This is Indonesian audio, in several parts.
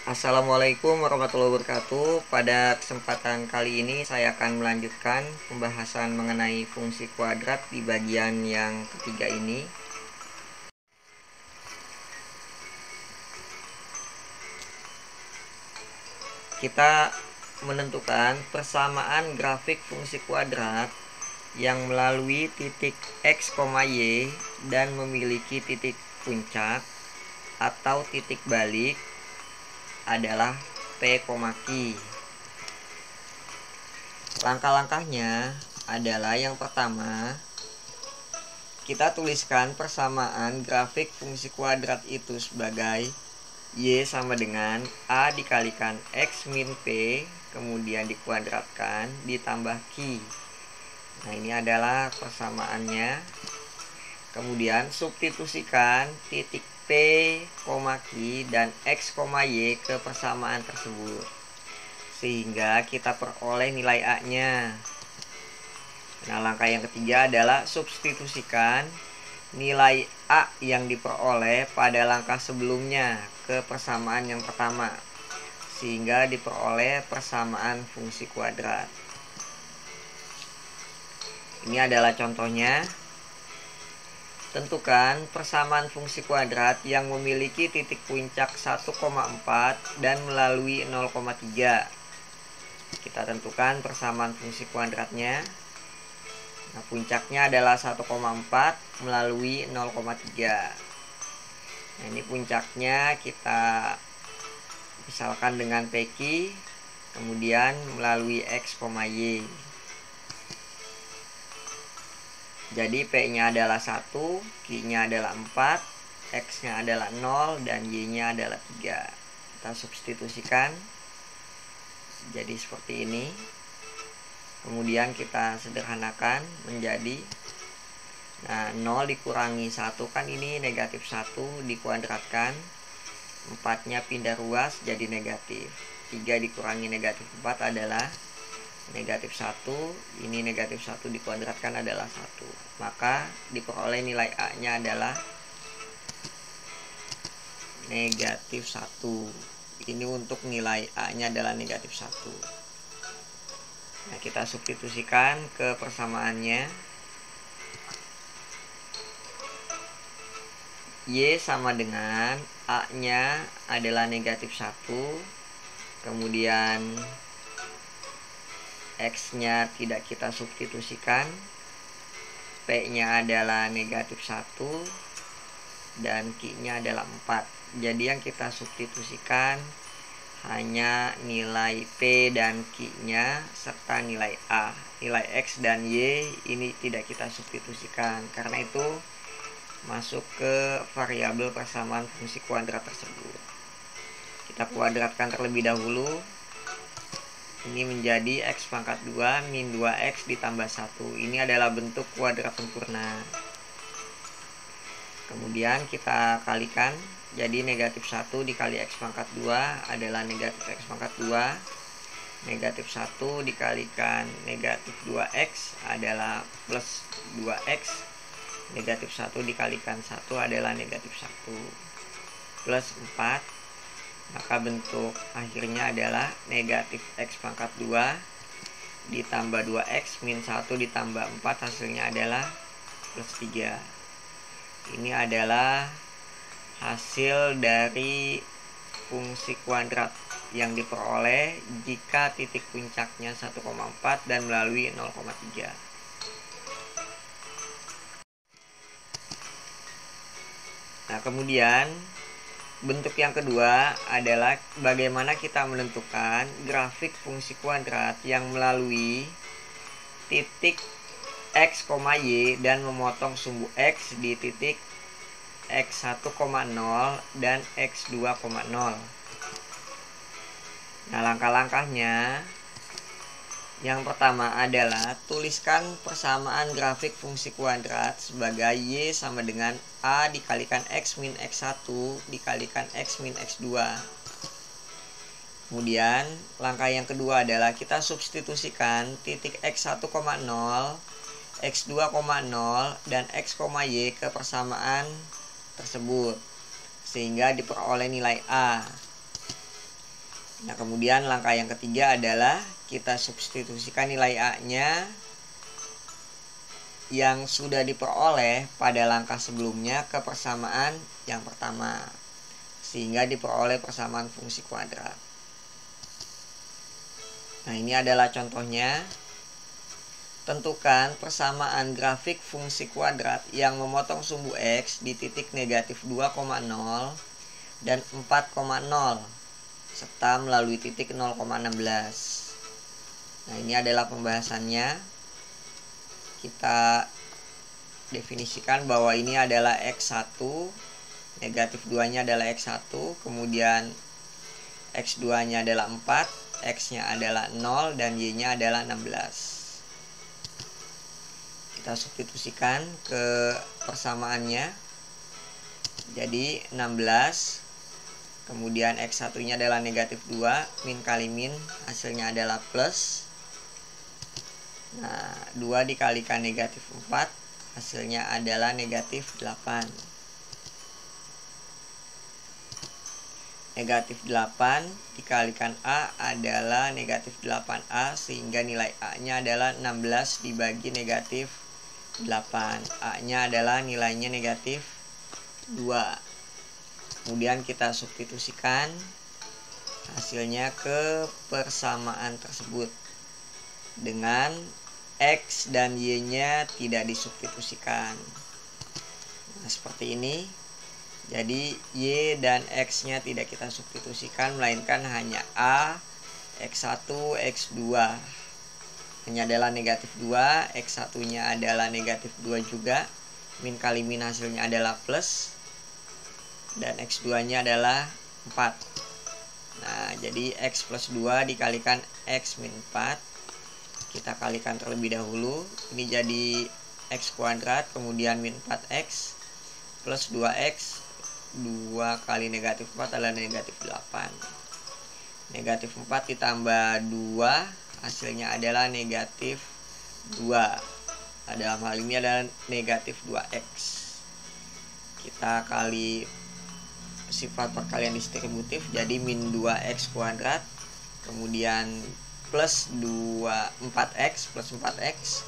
Assalamualaikum warahmatullahi wabarakatuh. Pada kesempatan kali ini saya akan melanjutkan pembahasan mengenai fungsi kuadrat di bagian yang ketiga ini. Kita menentukan persamaan grafik fungsi kuadrat yang melalui titik x, y dan memiliki titik puncak atau titik balik adalah P, Q. Langkah-langkahnya adalah yang pertama, kita tuliskan persamaan grafik fungsi kuadrat itu sebagai Y sama dengan A dikalikan X min P, kemudian dikuadratkan ditambah Q. Nah, ini adalah persamaannya. Kemudian substitusikan titik P, Q dan X, Y ke persamaan tersebut, sehingga kita peroleh nilai A-nya. Nah, langkah yang ketiga adalah substitusikan nilai A yang diperoleh pada langkah sebelumnya ke persamaan yang pertama, sehingga diperoleh persamaan fungsi kuadrat. Ini adalah contohnya. Tentukan persamaan fungsi kuadrat yang memiliki titik puncak 1,4 dan melalui 0,3. Kita tentukan persamaan fungsi kuadratnya. Nah, puncaknya adalah 1,4 melalui 0,3. Nah, ini puncaknya kita misalkan dengan PQ, kemudian melalui X, Y. Jadi P-nya adalah 1, Q-nya adalah 4, X-nya adalah 0, dan Y-nya adalah 3. Kita substitusikan jadi seperti ini. Kemudian kita sederhanakan menjadi 0 dikurangi 1 kan ini negatif 1, dikuadratkan 4-nya pindah ruas jadi negatif. 3 dikurangi negatif 4 adalah negatif 1, ini negatif 1 dikuadratkan adalah 1. Maka diperoleh nilai A-nya adalah negatif 1. Ini untuk nilai A-nya adalah negatif 1. Nah, kita substitusikan ke persamaannya. Y sama dengan A-nya adalah negatif 1. Kemudian X-nya tidak kita substitusikan, P-nya adalah negatif 1, dan Q-nya adalah 4. Jadi yang kita substitusikan hanya nilai P dan Q-nya serta nilai A. Nilai X dan Y ini tidak kita substitusikan, karena itu masuk ke variabel persamaan fungsi kuadrat tersebut. Kita kuadratkan terlebih dahulu. Ini menjadi X pangkat 2 min 2X ditambah 1. Ini adalah bentuk kuadrat sempurna. Kemudian kita kalikan. Jadi negatif 1 dikali X pangkat 2 adalah negatif X pangkat 2. Negatif 1 dikalikan negatif 2X adalah plus 2X. Negatif 1 dikalikan 1 adalah negatif 1. Plus 4. Maka bentuk akhirnya adalah negatif X pangkat 2 ditambah 2X min 1 ditambah 4, hasilnya adalah plus 3. Ini adalah hasil dari fungsi kuadrat yang diperoleh jika titik puncaknya 1,4 dan melalui 0,3. Nah, kemudian bentuk yang kedua adalah bagaimana kita menentukan grafik fungsi kuadrat yang melalui titik X, Y dan memotong sumbu X di titik X1,0 dan X2,0. Nah, langkah-langkahnya yang pertama adalah tuliskan persamaan grafik fungsi kuadrat sebagai Y sama dengan A dikalikan X min X1 dikalikan X min X2. Kemudian langkah yang kedua adalah kita substitusikan titik X1,0, X2,0 dan X, Y ke persamaan tersebut, sehingga diperoleh nilai A. Nah, kemudian langkah yang ketiga adalah kita substitusikan nilai A-nya yang sudah diperoleh pada langkah sebelumnya ke persamaan yang pertama, sehingga diperoleh persamaan fungsi kuadrat. Nah, ini adalah contohnya. Tentukan persamaan grafik fungsi kuadrat yang memotong sumbu X di titik negatif 2,0 dan 4,0 serta melalui titik 0,16. Nah, ini adalah pembahasannya. Kita definisikan bahwa ini adalah X1, negatif 2-nya adalah X1, kemudian X2-nya adalah 4, X-nya adalah 0, dan Y-nya adalah 16. Kita substitusikan ke persamaannya. Jadi 16, kemudian X1 nya adalah negatif 2, min kali min hasilnya adalah plus. Nah, 2 dikalikan negatif 4 hasilnya adalah negatif 8. Negatif 8 dikalikan A adalah negatif 8A, sehingga nilai A nya adalah 16 dibagi negatif 8. A nya adalah nilainya negatif 2. Kemudian kita substitusikan hasilnya ke persamaan tersebut dengan X dan Y-nya tidak disubstitusikan. Nah, seperti ini. Jadi Y dan X-nya tidak kita substitusikan, melainkan hanya A, X1, X2. Hanya adalah negatif 2, X1-nya adalah negatif 2 juga. Min kali min hasilnya adalah plus. Dan X2-nya adalah 4. Nah, jadi X plus 2 dikalikan X min 4. Kita kalikan terlebih dahulu. Ini jadi X kuadrat, kemudian min 4X plus 2X. 2 kali negatif 4 adalah negatif 8. Negatif 4 ditambah 2, hasilnya adalah negatif 2. Dalam hal ini adalah negatif 2X. Kita kali sifat perkalian distributif, jadi min 2X kuadrat, kemudian plus 4X plus 4X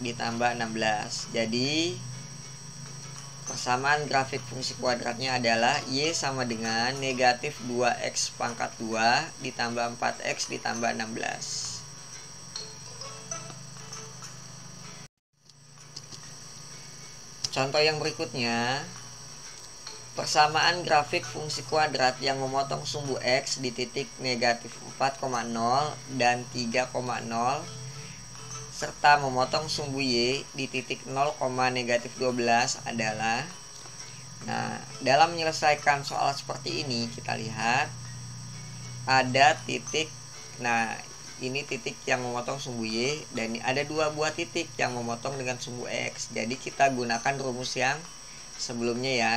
ditambah 16. Jadi persamaan grafik fungsi kuadratnya adalah Y sama dengan negatif 2X pangkat 2 ditambah 4X ditambah 16. Contoh yang berikutnya, persamaan grafik fungsi kuadrat yang memotong sumbu X di titik negatif 4,0 dan 3,0 serta memotong sumbu Y di titik 0, negatif 12 adalah. Nah, dalam menyelesaikan soal seperti ini kita lihat ada titik. Nah, ini titik yang memotong sumbu Y, dan ada 2 buah titik yang memotong dengan sumbu X. Jadi kita gunakan rumus yang sebelumnya ya.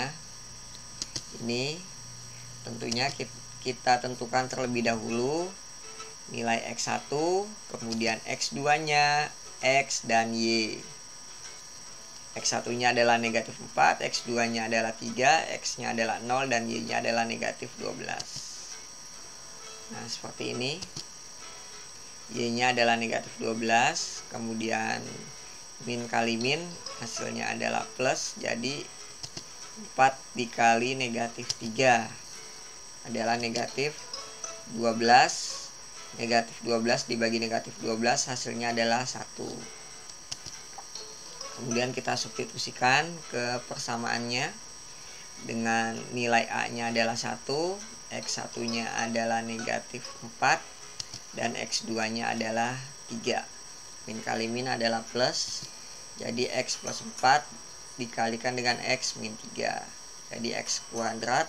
Ini tentunya kita tentukan terlebih dahulu nilai X1, kemudian X2 nya, X dan Y. X1 nya adalah negatif 4, X2 nya adalah 3, X nya adalah 0, dan Y nya adalah negatif 12. Nah, seperti ini. Y nya adalah negatif 12, kemudian min kali min hasilnya adalah plus, jadi 4 dikali negatif 3 adalah negatif 12. Negatif 12 dibagi negatif 12 hasilnya adalah 1. Kemudian kita substitusikan ke persamaannya dengan nilai A nya adalah 1, X1 nya adalah negatif 4, dan X2 nya adalah 3. Min kali min adalah plus, jadi X plus 4 dikalikan dengan X min 3. Jadi X kuadrat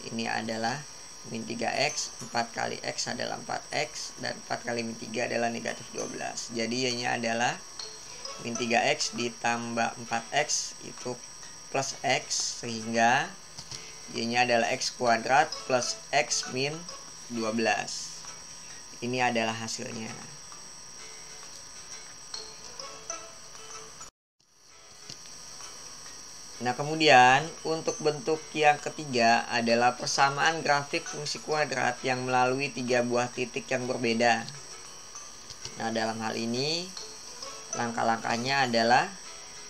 ini adalah min 3X, 4 kali X adalah 4X, dan 4 kali min 3 adalah negatif 12. Jadi Y nya adalah min 3X ditambah 4X itu plus X, sehingga Y nya adalah X kuadrat plus X min 12. Ini adalah hasilnya. Nah, kemudian untuk bentuk yang ketiga adalah persamaan grafik fungsi kuadrat yang melalui 3 buah titik yang berbeda. Nah, dalam hal ini langkah-langkahnya adalah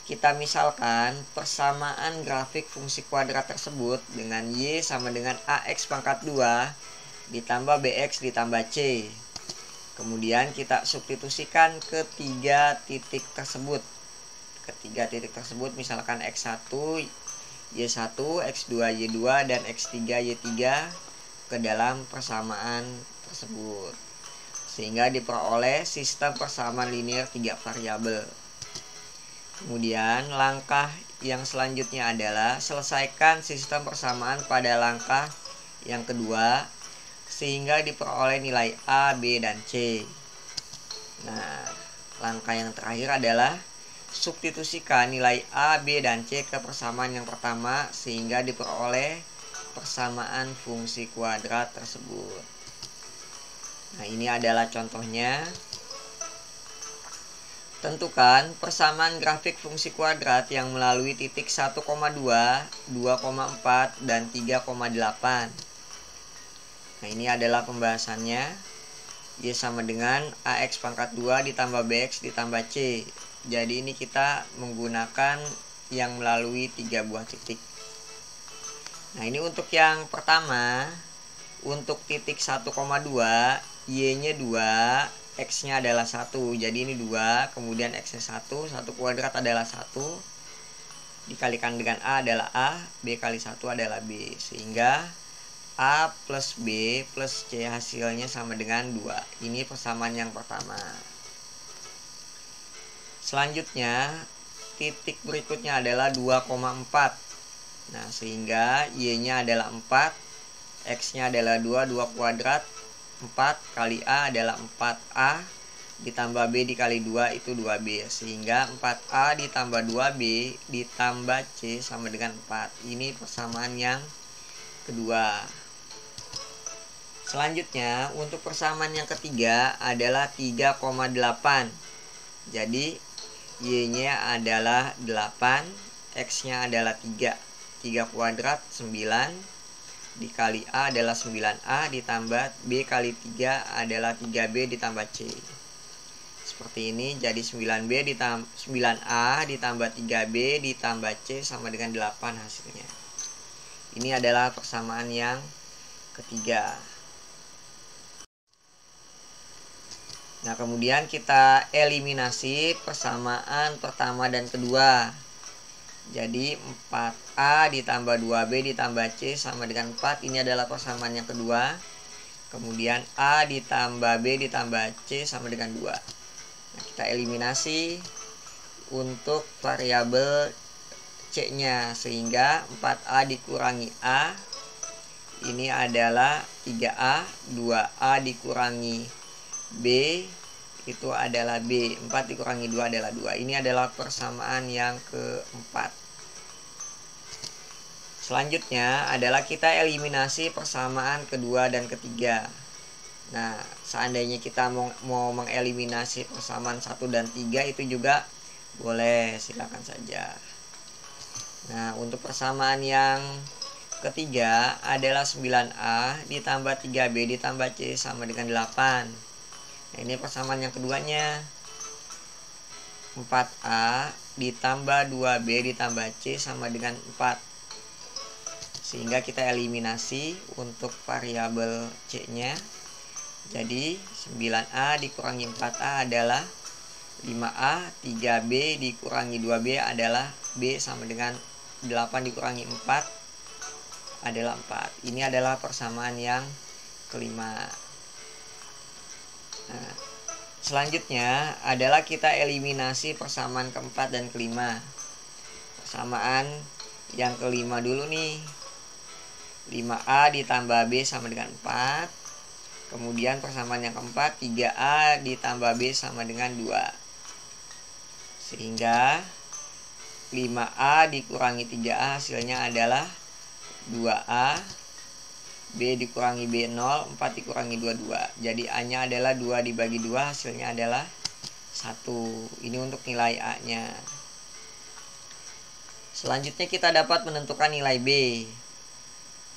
kita misalkan persamaan grafik fungsi kuadrat tersebut dengan Y sama dengan AX pangkat 2 ditambah BX ditambah C. Kemudian kita substitusikan ke 3 titik tersebut. Ketiga titik tersebut misalkan X1, Y1, X2, Y2, dan X3, Y3 ke dalam persamaan tersebut. Sehingga diperoleh sistem persamaan linear 3 variabel. Kemudian langkah yang selanjutnya adalah selesaikan sistem persamaan pada langkah yang kedua sehingga diperoleh nilai A, B, dan C. Nah, langkah yang terakhir adalah substitusikan nilai A, B, dan C ke persamaan yang pertama sehingga diperoleh persamaan fungsi kuadrat tersebut. Nah, ini adalah contohnya. Tentukan persamaan grafik fungsi kuadrat yang melalui titik 1,2, 2,4, dan 3,8. Nah, ini adalah pembahasannya. Y sama dengan AX pangkat 2 ditambah BX ditambah C. Jadi ini kita menggunakan yang melalui 3 buah titik. Nah, ini untuk yang pertama. Untuk titik 1,2, Y-nya 2, X-nya adalah 1. Jadi ini 2, kemudian X-nya 1, 1 kuadrat adalah 1. Dikalikan dengan A adalah A, B kali 1 adalah B. Sehingga A plus B plus C hasilnya sama dengan 2. Ini persamaan yang pertama. Selanjutnya, titik berikutnya adalah 2,4. Nah, sehingga Y-nya adalah 4, X-nya adalah 2, 2 kuadrat 4 kali A adalah 4A ditambah B dikali 2 itu 2B. Sehingga 4A ditambah 2B ditambah C sama dengan 4. Ini persamaan yang kedua. Selanjutnya untuk persamaan yang ketiga adalah 3,8. Jadi Y-nya adalah 8, X-nya adalah 3. 3 kuadrat 9 dikali A adalah 9A ditambah B kali 3 adalah 3B ditambah C. Seperti ini, jadi 9A ditambah 3B ditambah C sama dengan 8 hasilnya. Ini adalah persamaan yang ketiga. Nah, kemudian kita eliminasi persamaan pertama dan kedua. Jadi 4A ditambah 2B ditambah C sama dengan 4. Ini adalah persamaan yang kedua. Kemudian A ditambah B ditambah C sama dengan 2. Nah, kita eliminasi untuk variabel C-nya. Sehingga 4A dikurangi A. Ini adalah 3A. 2A dikurangi B. Itu adalah B. 4 dikurangi 2 adalah 2. Ini adalah persamaan yang keempat. Selanjutnya adalah kita eliminasi persamaan kedua dan ketiga. Nah, seandainya kita mau mengeliminasi persamaan 1 dan 3 itu juga boleh, silakan saja. Nah, untuk persamaan yang ketiga adalah 9A ditambah 3B ditambah C sama dengan 8. Nah, ini persamaan yang keduanya. 4A ditambah 2B ditambah C sama dengan 4. Sehingga kita eliminasi untuk variabel C-nya. Jadi 9A dikurangi 4A adalah 5A, 3B dikurangi 2B adalah B sama dengan 8 dikurangi 4 adalah 4. Ini adalah persamaan yang kelima. Nah, selanjutnya adalah kita eliminasi persamaan keempat dan kelima. Persamaan yang kelima dulu nih. 5A ditambah B sama dengan 4. Kemudian persamaan yang keempat 3A ditambah B sama dengan 2. Sehingga 5A dikurangi 3A hasilnya adalah 2A. B dikurangi B 0, 4 dikurangi 2, 2. Jadi A nya adalah 2 dibagi 2, hasilnya adalah 1. Ini untuk nilai A nya. Selanjutnya kita dapat menentukan nilai B.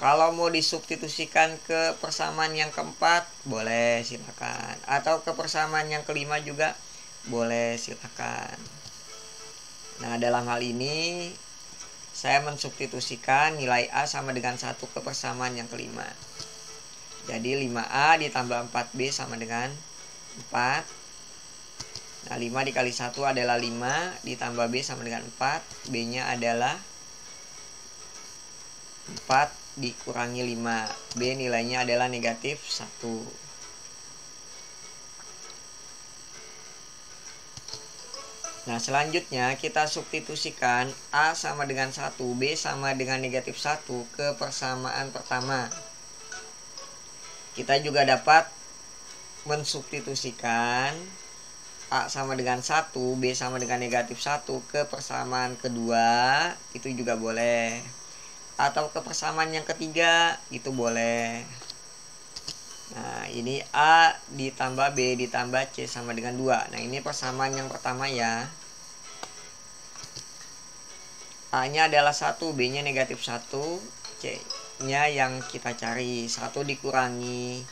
Kalau mau disubstitusikan ke persamaan yang keempat, boleh silakan. Atau ke persamaan yang kelima juga boleh silakan. Nah, dalam hal ini saya mensubstitusikan nilai A sama dengan 1 ke persamaan yang kelima. Jadi 5A ditambah 4B sama dengan 4. Nah, 5 dikali 1 adalah 5, ditambah B sama dengan 4. B-nya adalah 4 dikurangi 5. B nilainya adalah negatif 1. Nah, selanjutnya kita substitusikan A sama dengan 1, B sama dengan negatif 1 ke persamaan pertama. Kita juga dapat mensubstitusikan A sama dengan 1, B sama dengan negatif 1 ke persamaan kedua, itu juga boleh. Atau ke persamaan yang ketiga, itu boleh. Nah, ini A ditambah B ditambah C sama dengan 2. Nah, ini persamaan yang pertama ya. A-nya adalah 1, B-nya negatif 1, C-nya yang kita cari. 1 dikurangi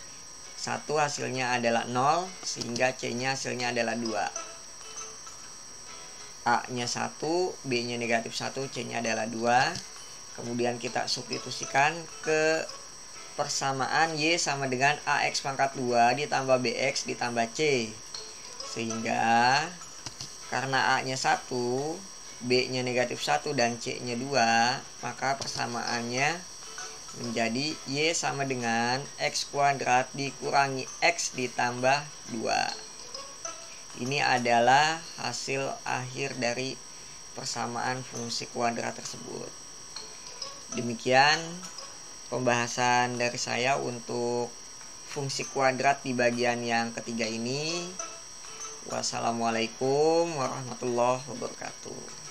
1 hasilnya adalah 0, sehingga C-nya hasilnya adalah 2. A-nya 1, B-nya negatif 1, C-nya adalah 2. Kemudian kita substitusikan ke persamaan Y sama dengan AX pangkat 2 ditambah BX ditambah C. Sehingga karena A-nya 1, B-nya negatif 1 dan C-nya 2, maka persamaannya menjadi Y sama dengan X kuadrat dikurangi X ditambah 2. Ini adalah hasil akhir dari persamaan fungsi kuadrat tersebut. Demikian pembahasan dari saya untuk fungsi kuadrat di bagian yang ketiga ini. Wassalamualaikum warahmatullahi wabarakatuh.